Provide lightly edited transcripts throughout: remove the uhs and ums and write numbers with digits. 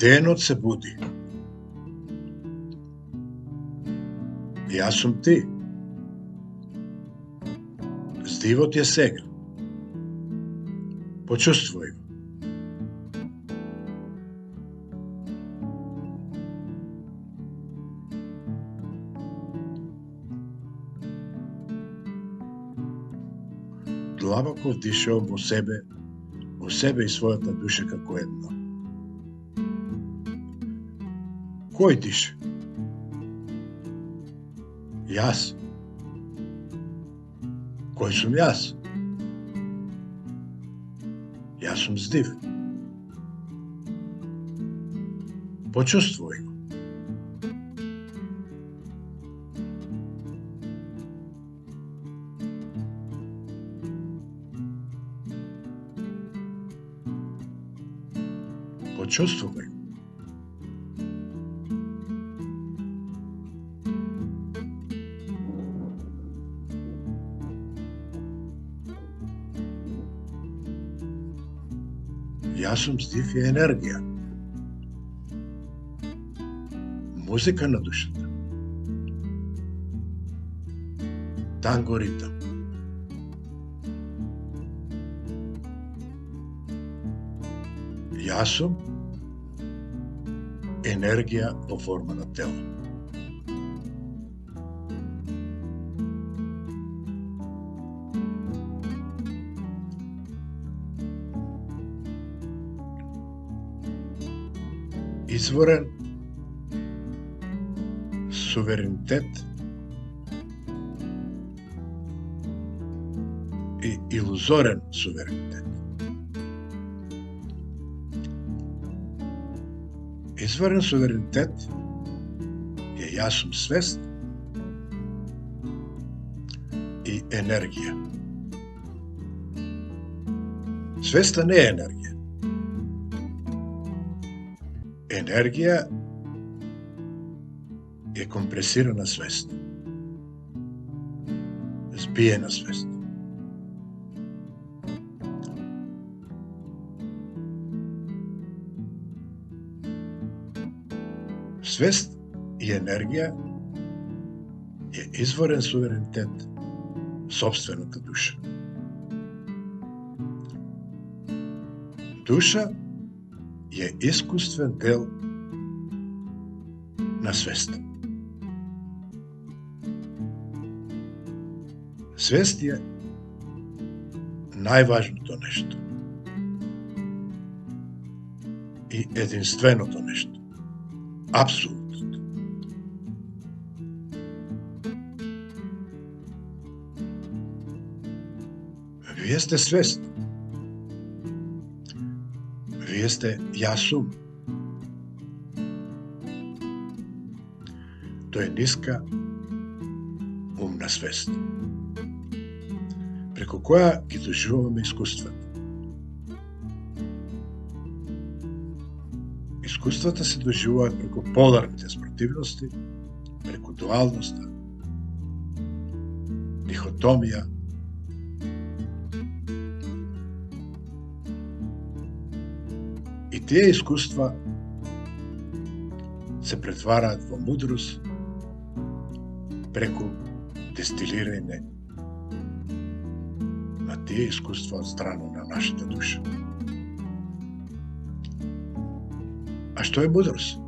Денот се буди. Јас сум ти. Здивот е сега. Почувствуј го. Длабоко вдишувам во себе и својата душа како едно. Кој дише? Јас. Кој сум јас? Јас сум здив. Почувствуј го. Почувствуј го. Јас сум здив и енергија. Музика на душата. Танго ритам. Јас сум енергија во форма на тело. Изворен суверенитет и илузорен суверенитет. Изворен суверенитет е јас сум свест и енергија. Свеста не е енергија. Енергија е компресирана свест. Збиена свест. Свест и енергија е изворен суверенитет, сопствената душа. Душа е искуствен дел на свест. Свест е најважното нешто и единственото нешто. Апсолутното. Вие сте свест. Вие сте јас сум. Тоа е ниска умна свест, преку која ги доживуваме искуствата. Искуствата се доживуваат преку поларните спротивности, преку дуалноста, дихотомија, и тие искуства се претвараат во мудрост преку дестилирање на тие искуства од страна на нашата душа. А што е мудрост?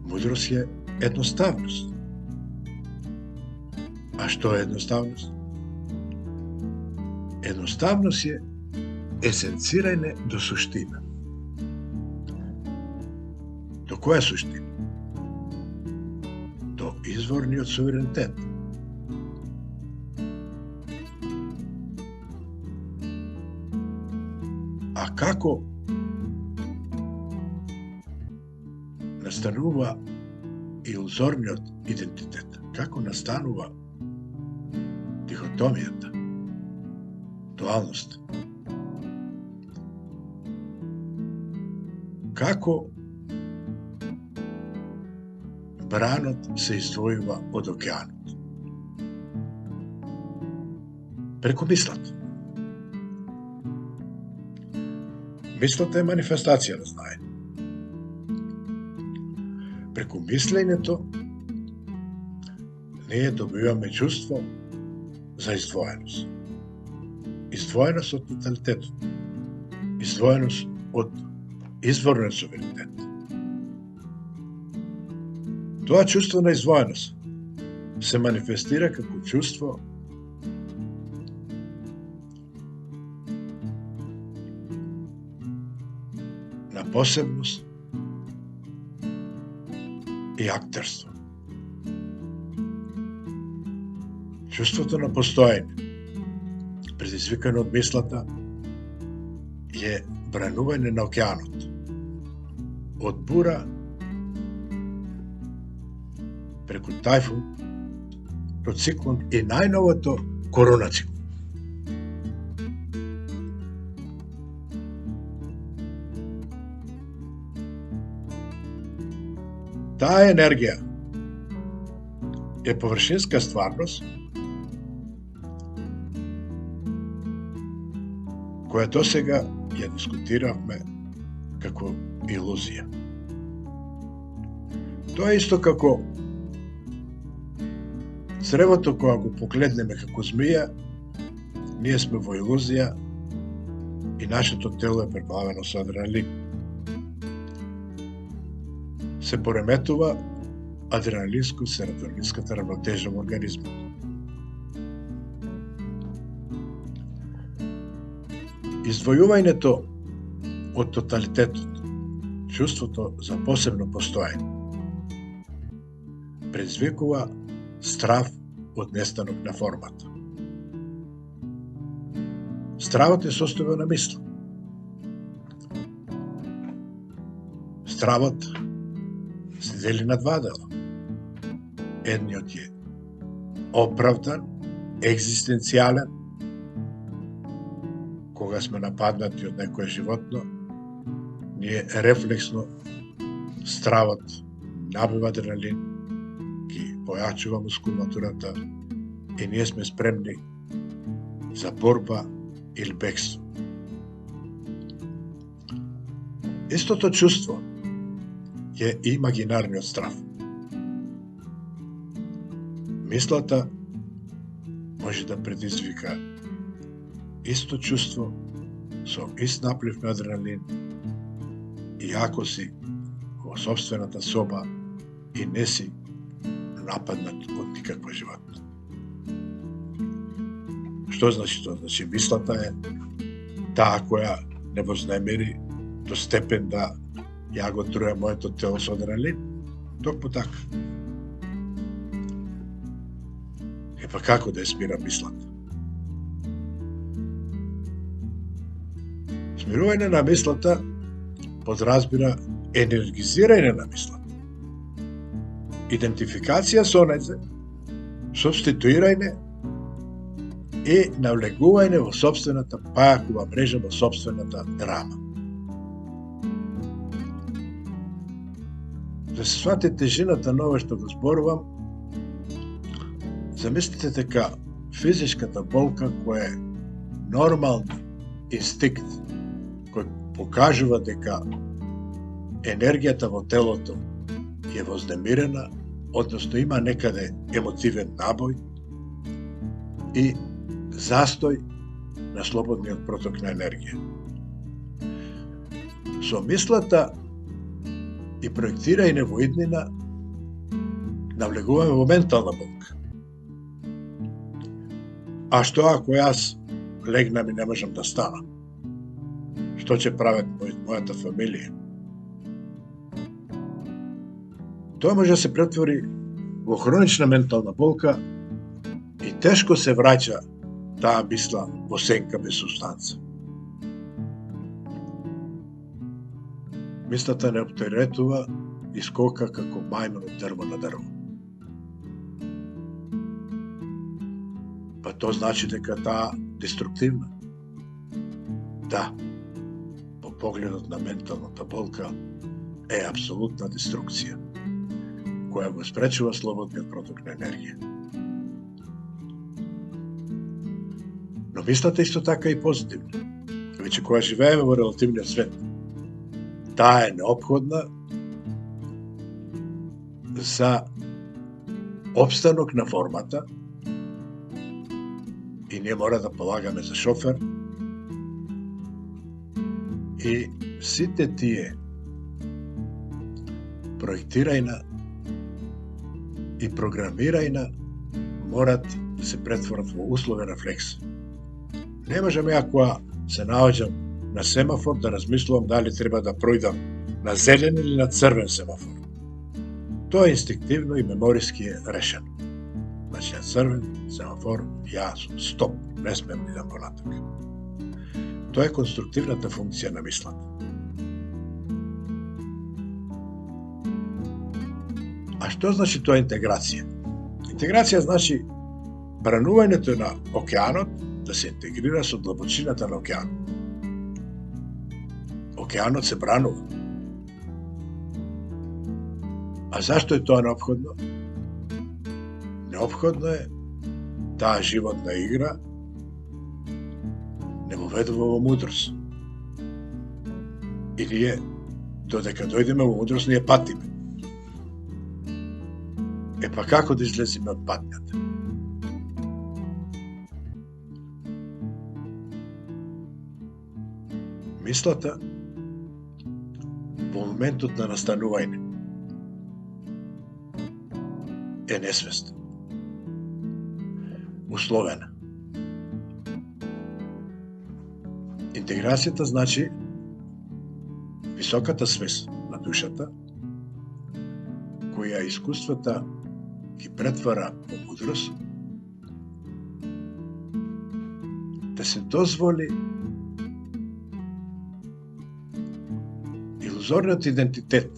Мудрост е едноставност. А што е едноставност? Едноставност е есенцирање до суштина. До која суштина? До изворниот суверенитет. А како настанува илузорниот идентитет? Како настанува дихотомијата, дуалноста? Како бранот се издвојува од океанот? Преку мислата. Мислата е манифестација на знаење. Преку мислењето ние добиваме чувство за издвоеност. Издвоеност од тоталитетот. Издвоеност од изворниот суверенитет. Тоа чувство на издвоеност се манифестира како чувство на посебност и актерство. Чувството на постоење, предизвикано од мислата, е бранување на океанот, од бура преку тајфун, до циклон и најновото корона циклон. Таа енергија е површинска стварност која досега ја дискутиравме како илузија. Тоа е исто како цревото кога го погледнеме како змија, ние сме во илузија и нашето тело е преплавено со адреналин. Се пореметува адреналинско-серотонинската равнотежа во организмот. Издвојувањето од тоталитетот, чувството за посебно постоење, предизвикува страв од нестанок на формата. Стравот е состојба на мисла. Стравот се дели на два дела. Едниот е оправдан, екзистенцијален, кога сме нападнати од некое животно, ние рефлексно стравот набива адреналин, ги појачува мускулатурата и ние сме спремни за борба или бегство. Истото чувство е имагинарниот страв. Мислата може да предизвика исто чувство со ист наплив на адреналин и ако си во собствената соба и не си нападнат од никаква животно. Што значи тоа? Значи мислата е таа која не вознемери до степен да ја го труја моето тело со адреналин. Токму така. Па како да ја смира мислата? Смирување на мислата подразбира енергизирање на мислата. Идентификација со нејзе, субституирање и навлегување во собствената пајакова мрежа, во собствената драма. Да се свати тежината на ова што го зборувам, замислите дека физичката болка која е нормални инстинкт, кој покажува дека енергијата во телото е вознемирена, односно има некаде емотивен набој и застој на слободниот проток на енергија. Со мислата и проектирање во иднина навлегуваме во ментална болка. А што ако јас легнам и не можам да станам? Што ќе прават мојата фамилија? Тоа може да се претвори во хронична ментална болка и тешко се враќа таа мисла во сенка без субстанца. Мислата не оптеретува и скока како мајмун од дрво на дрво. Па тоа значи дека таа деструктивна. Да, по погледот на менталната болка е апсолутна деструкција, која го спречува слободниот проток на енергија. Но мислата исто така и позитивна. Значи, кога живееме во релативниот свет, таа е неопходна за обстанок на формата и ние мора да полагаме за шофер и сите тие проектирајна и програмирајна морат да се претворат во услови рефлекс. Не можам ја кога се наоѓам на семафор да размислувам дали треба да пројдам на зелен или на црвен семафор. Тоа е инстинктивно и мемориски е решено. Значи на црвен семафор ја сум стоп, не смем да идам понатака. Тоа е конструктивната функција на мислата. А што значи тоа интеграција? Интеграција значи бранувањето на океанот да се интегрира со длабочината на океанот. Океанот се бранува. А зашто е тоа неопходно? Неопходно е таа животна игра не му ведува во мудрост. И ние, додека дојдеме во мудрост, ние патиме. Е па како да излеземе од патњата? Мислата во моментот на настанување е несвесна, условена. Интеграцијата значи високата свест на душата, која искуствата ги претвара во мудрост, да се дозволи илузорниот идентитет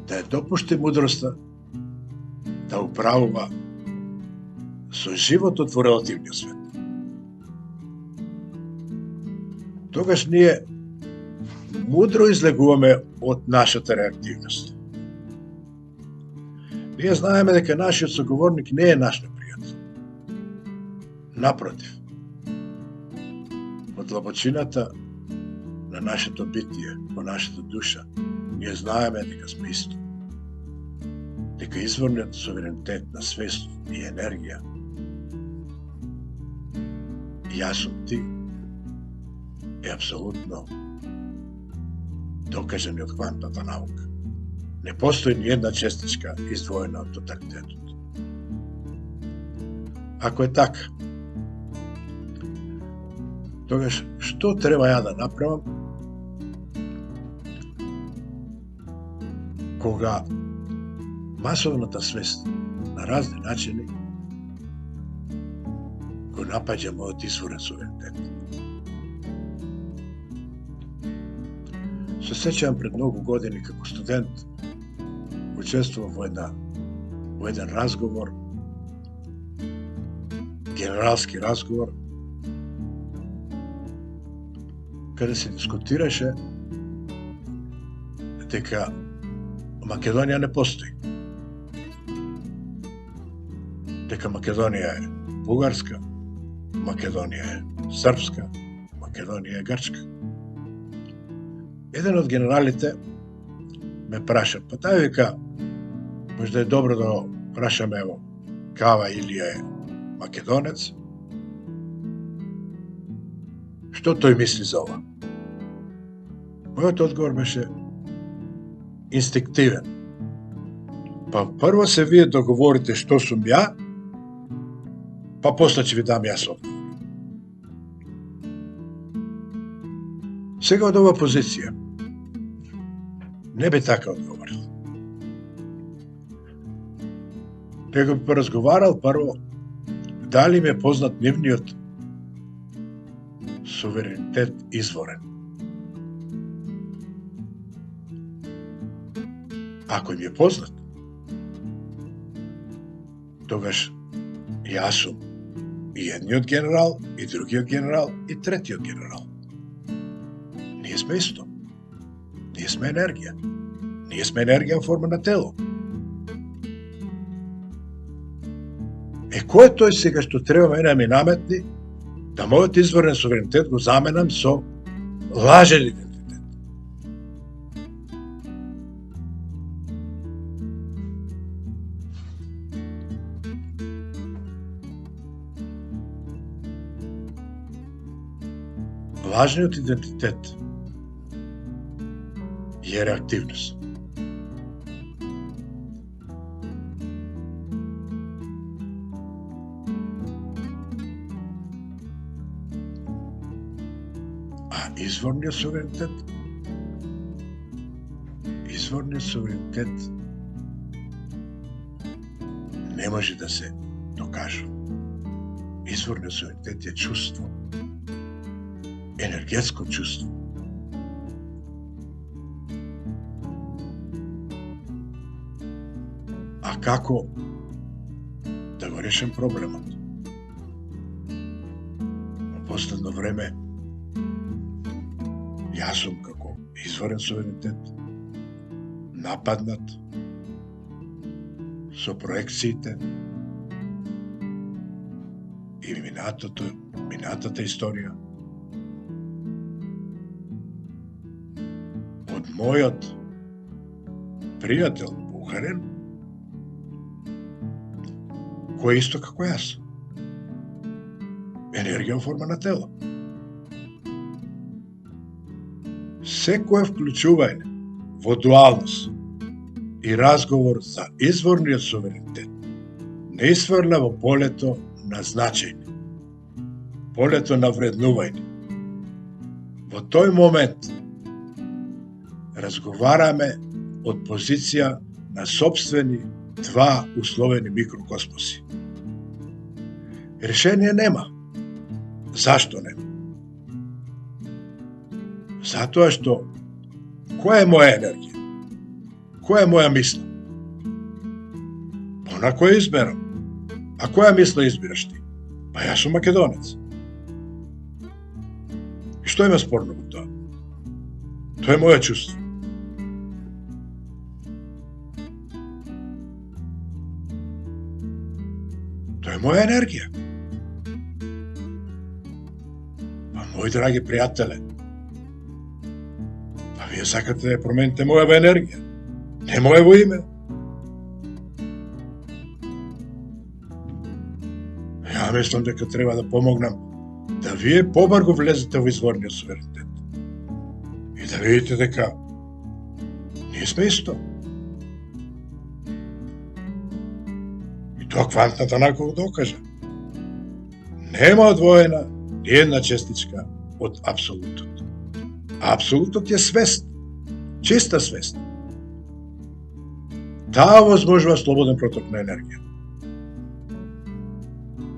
да ја допушти мудроста да управува со животот во релативниот свет. Тогаш ние мудро излегуваме од нашата реактивност. Ние знаеме дека нашиот соговорник не е наш непријател. Напротив, во длабочината на нашето битие, во нашата душа, ние знаеме дека сме исто. Дека изворниот суверенитет на свест и енергија, јас сум ти, е апсолутно докажан од квантната наука. Не постои ни една честичка издвоена од тоталитетот. Ако е така, тогаш што треба ја да направам кога масовната свест на разни начини го напаѓа мојот изворен суверенитет? Се сеќавам пред многу години како студент учествував во еден разговор, генералски разговор, каде се дискутираше дека Македонија не постои. Дека Македонија е бугарска, Македонија е српска, Македонија е грчка. Еден од генералите ме праша, па тај вика, можда е добро да го прашаме, ево, Кава Илија е македонец, што тој мисли за ова? Мојот одговор беше инстинктивен. Па прво се вие договорите што сум ја, па после ќе ви дам јас одговор. Сега од ова позиција не би така одговорил. Него би поразговарал прво дали ми е познат нивниот суверенитет изворен. Ако ми е познат, тогаш јас сум и едниот генерал, и другиот генерал, и третиот генерал. Ние сме исто. Ние сме енергија. Ние сме енергија во форма на тело. Кој е тој сега што треба мене да ми наметни да мојот изворен суверенитет го заменам со лажен идентитет. Лажниот идентитет е реактивност. А изворниот суверенитет не може да се докаже. Изворниот суверенитет е чувство, енергетско чувство. А како да го решим проблемот? Во последно време јас сум како изворен суверенитет нападнат со проекциите и минатата историја од мојот пријател бугарин, кој е исто како јас. Енергија во форма на тело. Секое вклучување во дуалност и разговор за изворниот суверенитет не изфрла во полето на значење, полето на вреднување. Во тој момент разговараме од позиција на сопствени два условени микрокосмоси. Решение нема. Зашто нема? Затоа што која е моја енергија? Која е моја мисла? Она која изберам. А која мисла избираш ти? Па јас сум македонец. И што има спорно во тоа? Тоа е моја чувство. Тоа е моја енергија. Па, мои драги пријателе, па вие сакате да промените мојава енергија, не мојаво име. Ја мислам дека треба да помогнам да вие побрзо влезете во изворниот суверенитет и да видите дека ние сме исто. И тоа квантната наука го докажа. Нема одвоена ни една честичка од апсолутот. Апсолутот е свест, чиста свест. Таа возможува слободен проток на енергија.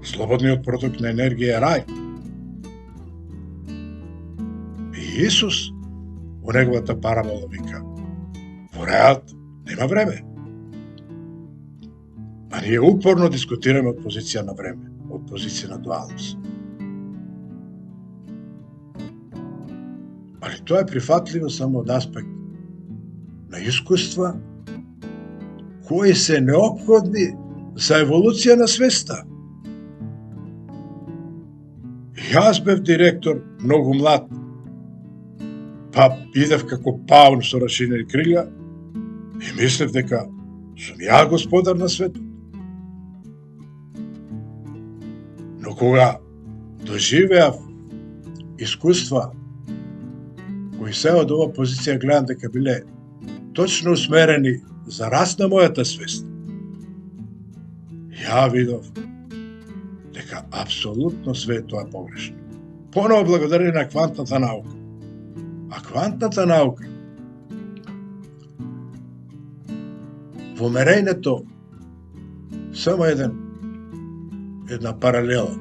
Слободниот проток на енергија е рај. И Исус во неговата парабола вика: во рајот нема време. А ние упорно дискутираме од позиција на време, од позиција на дуалност. Али тоа е прифатливо само од аспект на искуства кои се неопходни за еволуција на свеста. Јас бев директор, многу млад, па идев како паун со расширени крилја и мислев дека сум ја господар на светот. Но кога доживеав искуства кои се од ова позиција гледам дека биле точно усмерени за раст на мојата свест, ја видов дека апсолутно све тоа е погрешно. Поново благодарение на квантната наука. А квантната наука во мерењето само една паралела.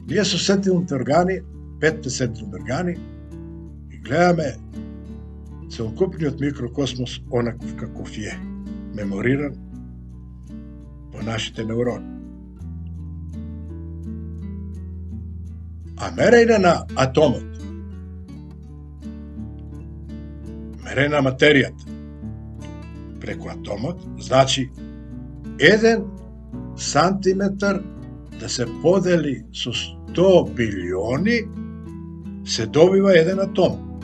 Ние со сетилните органи, 5 сетилни органи, и гледаме целокупниот микрокосмос онаков каков е, мемориран по нашите неврони. А мерење на атомот, мерење на материјата преку атомот, значи 1 сантиметар да се подели со 100 билиони, се добива 1 атом.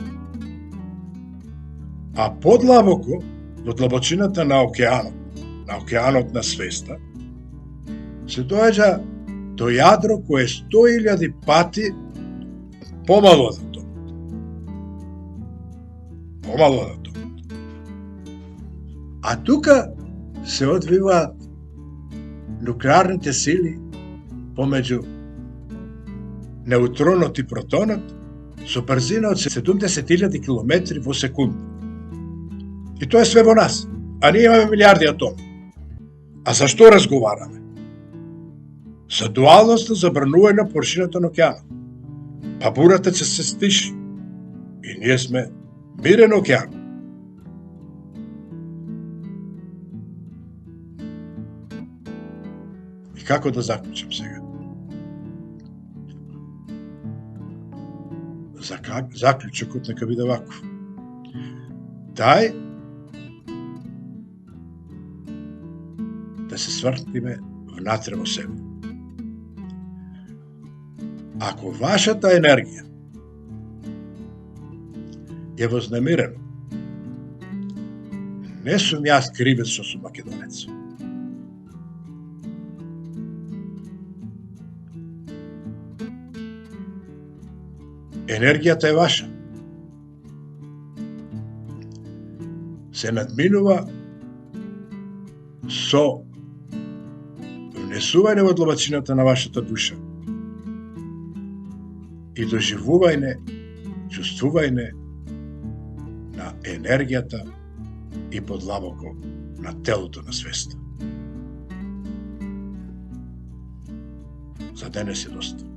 А подлабоко, во длабочината на океанот на свеста, се доаѓа до јадро кое е 100.000 пати помало од атомот. Помало од атомот. А тука се одвиваат нуклеарните сили помеѓу неутронот и протонот со брзина од 70.000 км во секунда. И тоа е све во нас. А ние имаме милиарди атоми. А за што разговараме? За дуалноста забранување на површината на океанот. Па бурата ќе се стиши. И ние сме мирен океан. И како да заклучам сега? Заклучокот нека биде ваков. Дај да се свртиме внатре во себе. Ако вашата енергија е вознемирена, не сум јас кривец што сум македонец. Енергијата е ваша. Се надминува со внесување во длабочината на вашата душа и доживување, чувствување на енергијата и подлабоко на телото на свеста. За денес е доста.